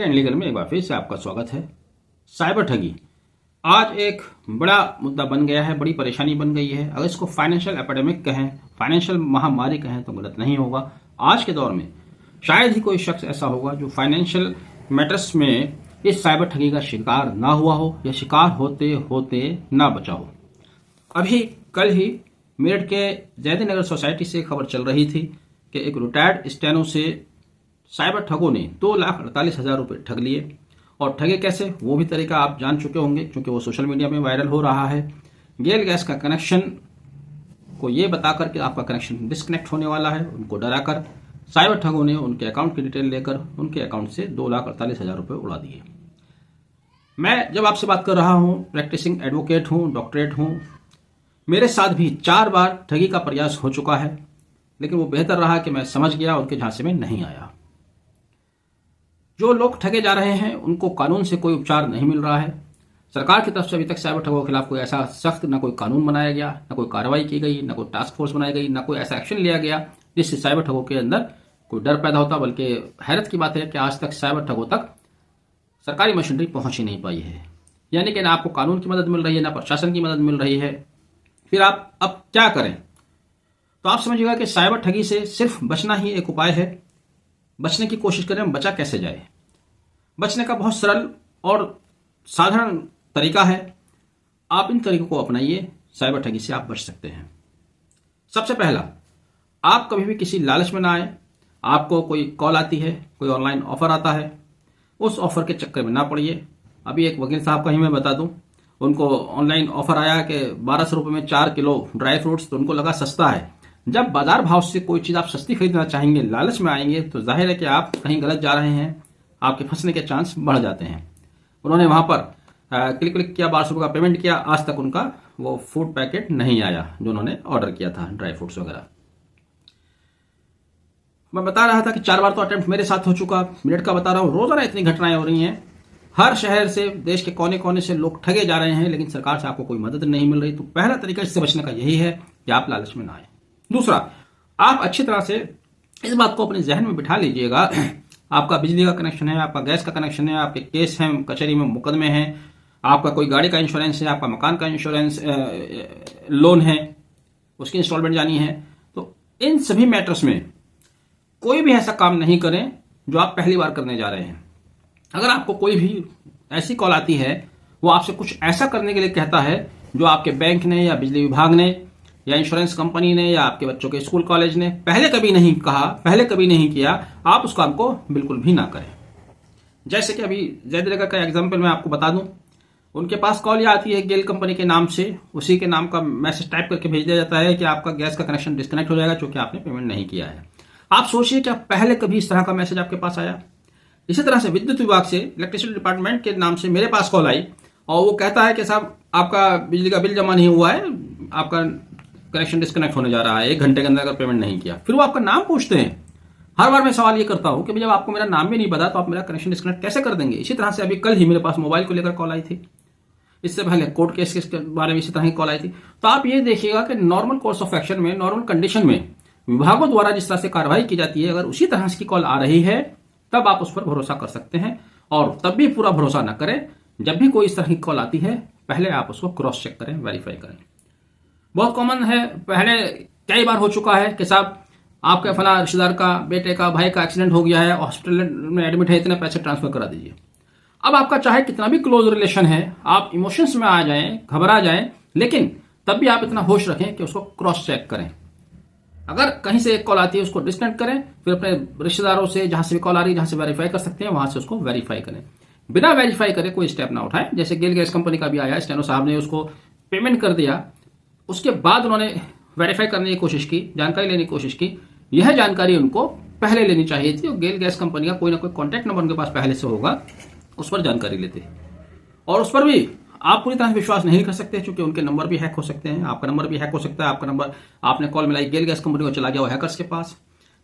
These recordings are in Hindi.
एंड लीगल में एक बार फिर से आपका स्वागत है। साइबर ठगी आज एक बड़ा मुद्दा बन गया है, बड़ी परेशानी बन गई है। अगर इसको फाइनेंशियल एपिडेमिक कहें, फाइनेंशियल महामारी कहें तो गलत नहीं होगा। आज के दौर में शायद ही कोई शख्स ऐसा होगा जो फाइनेंशियल मैटर्स में इस साइबर ठगी का शिकार ना हुआ हो या शिकार होते होते ना बचा हो। अभी कल ही मेरठ के जयती नगर सोसाइटी से खबर चल रही थी कि एक रिटायर्ड स्टेनो से साइबर ठगों ने 2,48,000 रुपये ठग लिए। और ठगे कैसे, वो भी तरीका आप जान चुके होंगे क्योंकि वो सोशल मीडिया में वायरल हो रहा है। गेल गैस का कनेक्शन को ये बताकर कि आपका कनेक्शन डिस्कनेक्ट होने वाला है, उनको डराकर साइबर ठगों ने उनके अकाउंट की डिटेल लेकर उनके अकाउंट से 2,48,000 रुपये उड़ा दिए। मैं जब आपसे बात कर रहा हूँ, प्रैक्टिसिंग एडवोकेट हूँ, डॉक्टरेट हूँ। मेरे साथ भी 4 बार ठगी का प्रयास हो चुका है, लेकिन वो बेहतर रहा कि मैं समझ गया, उनके झांसे में नहीं आया। जो लोग ठगे जा रहे हैं उनको कानून से कोई उपचार नहीं मिल रहा है। सरकार की तरफ से अभी तक साइबर ठगों के खिलाफ कोई ऐसा सख्त न कोई कानून बनाया गया, न कोई कार्रवाई की गई, न कोई टास्क फोर्स बनाई गई, न कोई ऐसा एक्शन लिया गया जिससे साइबर ठगों के अंदर कोई डर पैदा होता। बल्कि हैरत की बात है कि आज तक साइबर ठगों तक सरकारी मशीनरी पहुंच ही नहीं पाई है। यानी कि ना आपको कानून की मदद मिल रही है, ना प्रशासन की मदद मिल रही है। फिर आप अब क्या करें? तो आप समझिएगा कि साइबर ठगी से सिर्फ बचना ही एक उपाय है। बचने की कोशिश करें, बचा कैसे जाए। बचने का बहुत सरल और साधारण तरीका है। आप इन तरीकों को अपनाइए, साइबर ठगी से आप बच सकते हैं। सबसे पहला, आप कभी भी किसी लालच में ना आए। आपको कोई कॉल आती है, कोई ऑनलाइन ऑफर आता है, उस ऑफर के चक्कर में ना पड़िए। अभी एक वकील साहब का ही मैं बता दूं, उनको ऑनलाइन ऑफर आया कि 1,200 रुपये में 4 किलो ड्राई फ्रूट्स, तो उनको लगा सस्ता है। जब बाजार भाव से कोई चीज़ आप सस्ती खरीदना चाहेंगे, लालच में आएंगे, तो जाहिर है कि आप कहीं गलत जा रहे हैं, आपके फंसने के चांस बढ़ जाते हैं। उन्होंने वहां पर क्लिक किया, 1,200 रुपये का पेमेंट किया, आज तक उनका वो फूड पैकेट नहीं आया जो उन्होंने ऑर्डर किया था, ड्राई फ्रूट्स वगैरह। मैं बता रहा था कि 4 बार तो अटेम्प्ट मेरे साथ हो चुका। मिनट का बता रहा हूँ, रोजाना इतनी घटनाएं हो रही हैं। हर शहर से, देश के कोने कोने से लोग ठगे जा रहे हैं, लेकिन सरकार से आपको कोई मदद नहीं मिल रही। तो पहला तरीका इससे बचने का यही है कि आप लालच में ना आए। दूसरा, आप अच्छी तरह से इस बात को अपने जहन में बिठा लीजिएगा, आपका बिजली का कनेक्शन है, आपका गैस का कनेक्शन है, आपके केस हैं, कचहरी में मुकदमे हैं, आपका कोई गाड़ी का इंश्योरेंस है, आपका मकान का इंश्योरेंस, लोन है, उसकी इंस्टॉलमेंट जानी है। तो इन सभी मैटर्स में कोई भी ऐसा काम नहीं करें जो आप पहली बार करने जा रहे हैं। अगर आपको कोई भी ऐसी कॉल आती है, वो आपसे कुछ ऐसा करने के लिए कहता है जो आपके बैंक ने या बिजली विभाग ने या इंश्योरेंस कंपनी ने या आपके बच्चों के स्कूल कॉलेज ने पहले कभी नहीं कहा, पहले कभी नहीं किया, आप उस काम को बिल्कुल भी ना करें। जैसे कि अभी जयदेव का एग्जाम्पल मैं आपको बता दूं, उनके पास कॉल या आती है गेल कंपनी के नाम से, उसी के नाम का मैसेज टाइप करके भेज दिया जाता है कि आपका गैस का कनेक्शन डिस्कनेक्ट हो जाएगा क्योंकि आपने पेमेंट नहीं किया है। आप सोचिए क्या पहले कभी इस तरह का मैसेज आपके पास आया? इसी तरह से विद्युत विभाग से, इलेक्ट्रिसिटी डिपार्टमेंट के नाम से मेरे पास कॉल आई और वो कहता है कि साहब आपका बिजली का बिल जमा नहीं हुआ है, आपका कनेक्शन डिस्कनेक्ट होने जा रहा है, 1 घंटे के अंदर अगर पेमेंट नहीं किया। फिर वो आपका नाम पूछते हैं। हर बार मैं सवाल ये करता हूं कि जब आपको मेरा नाम भी नहीं पता तो आप मेरा कनेक्शन डिस्कनेक्ट कैसे कर देंगे? इसी तरह से अभी कल ही मेरे पास मोबाइल को लेकर कॉल आई थी। इससे पहले कोर्ट केस के बारे में इसी तरह की कॉल आई थी। तो आप ये देखिएगा कि नॉर्मल कोर्स ऑफ एक्शन में, नॉर्मल कंडीशन में विभागों द्वारा जिस तरह से कार्रवाई की जाती है, अगर उसी तरह की कॉल आ रही है तब आप उस पर भरोसा कर सकते हैं। और तब भी पूरा भरोसा न करें। जब भी कोई इस तरह की कॉल आती है, पहले आप उसको क्रॉस चेक करें, वेरीफाई करें। बहुत कॉमन है, पहले कई बार हो चुका है कि साहब आपके फला रिश्तेदार का, बेटे का, भाई का एक्सीडेंट हो गया है, हॉस्पिटल में एडमिट है, इतने पैसे ट्रांसफर करा दीजिए। अब आपका चाहे कितना भी क्लोज रिलेशन है, आप इमोशंस में आ जाएं, घबरा जाएं, लेकिन तब भी आप इतना होश रखें कि उसको क्रॉस चेक करें। अगर कहीं से एक कॉल आती है उसको डिस्कनेक्ट करें, फिर अपने रिश्तेदारों से जहां से भी कॉल आ रही है, जहां से वेरीफाई कर सकते हैं वहां से उसको वेरीफाई करें। बिना वेरीफाई करे कोई स्टेप ना उठाएं। जैसे गेल गैस कंपनी का भी आया, स्टेनो साहब ने उसको पेमेंट कर दिया, उसके बाद उन्होंने वेरीफाई करने की कोशिश की, जानकारी लेने की कोशिश की। यह जानकारी उनको पहले लेनी चाहिए थी। और गेल गैस कंपनी का कोई ना कोई कॉन्टैक्ट नंबर उनके पास पहले से होगा, उस पर जानकारी लेते। और उस पर भी आप पूरी तरह से विश्वास नहीं कर सकते क्योंकि उनके नंबर भी हैक हो सकते हैं, आपका नंबर भी हैक हो सकता है। आपका नंबर, आपने कॉल मिलाई गेल गैस कंपनी को, चला गया वो हैकर्स के पास।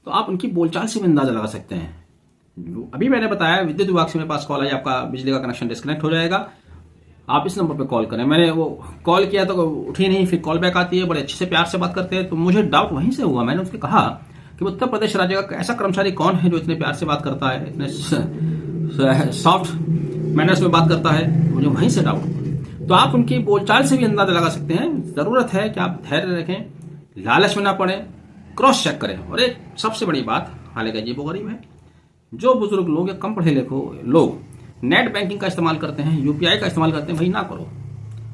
तो आप उनकी बोलचाल से भी अंदाजा लगा सकते हैं। अभी मैंने बताया विद्युत विभाग से मेरे पास कॉल आई, आपका बिजली का कनेक्शन डिस्कनेक्ट हो जाएगा, आप इस नंबर पे कॉल करें। मैंने वो कॉल किया तो उठी नहीं, फिर कॉल बैक आती है, बड़े अच्छे से प्यार से बात करते हैं। तो मुझे डाउट वहीं से हुआ। मैंने उससे कहा कि उत्तर प्रदेश राज्य का ऐसा कर्मचारी कौन है जो इतने प्यार से बात करता है, इतने सॉफ्ट मैनर्स में बात करता है, मुझे वहीं से डाउट हुआ। तो आप उनकी बोलचाल से भी अंदाजा लगा सकते हैं। जरूरत है कि आप धैर्य रखें, लालच में ना पड़े, क्रॉस चेक करें। और एक सबसे बड़ी बात, हालांकि अजीब व गरीब है, जो बुजुर्ग लोग या कम पढ़े लिखे लोग नेट बैंकिंग का इस्तेमाल करते हैं, यूपीआई का इस्तेमाल करते हैं, वही ना करो।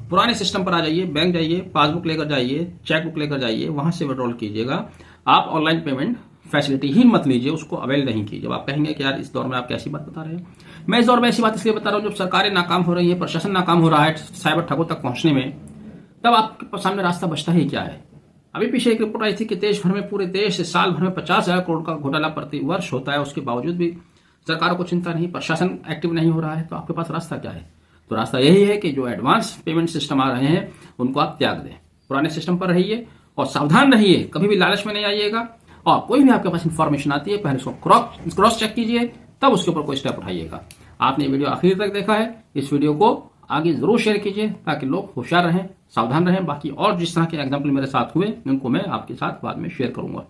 पुराने सिस्टम पर आ जाइए, बैंक जाइए, पासबुक लेकर जाइए, चेकबुक लेकर जाइए, वहां से विड्रॉल कीजिएगा। आप ऑनलाइन पेमेंट फैसिलिटी ही मत लीजिए, उसको अवेल नहीं कीजिए। जब आप कहेंगे कि यार इस दौर में आप कैसी बात बता रहे हैं, मैं इस दौर में ऐसी बात इसलिए बता रहा हूं जब सरकारें नाकाम हो रही है, प्रशासन नाकाम हो रहा है साइबर ठगों तक पहुंचने में, तब आपके सामने रास्ता बचता ही क्या है। अभी पीछे एक रिपोर्ट आई थी कि देश भर में, पूरे देश से साल भर में 50,000 करोड़ का घोटाला प्रति वर्ष होता है, उसके बावजूद भी सरकारों को चिंता नहीं, प्रशासन एक्टिव नहीं हो रहा है। तो आपके पास रास्ता क्या है? तो रास्ता यही है कि जो एडवांस पेमेंट सिस्टम आ रहे हैं उनको आप त्याग दें, पुराने सिस्टम पर रहिए और सावधान रहिए, कभी भी लालच में नहीं आइएगा। और कोई भी आपके पास इंफॉर्मेशन आती है, पहले उसको क्रॉस चेक कीजिए, तब उसके ऊपर कोई स्टेप उठाइएगा। आपने वीडियो आखिर तक देखा है, इस वीडियो को आगे जरूर शेयर कीजिए ताकि लोग होशियार रहें, सावधान रहें। बाकी और जिस तरह के एग्जाम्पल मेरे साथ हुए उनको मैं आपके साथ बाद में शेयर करूंगा।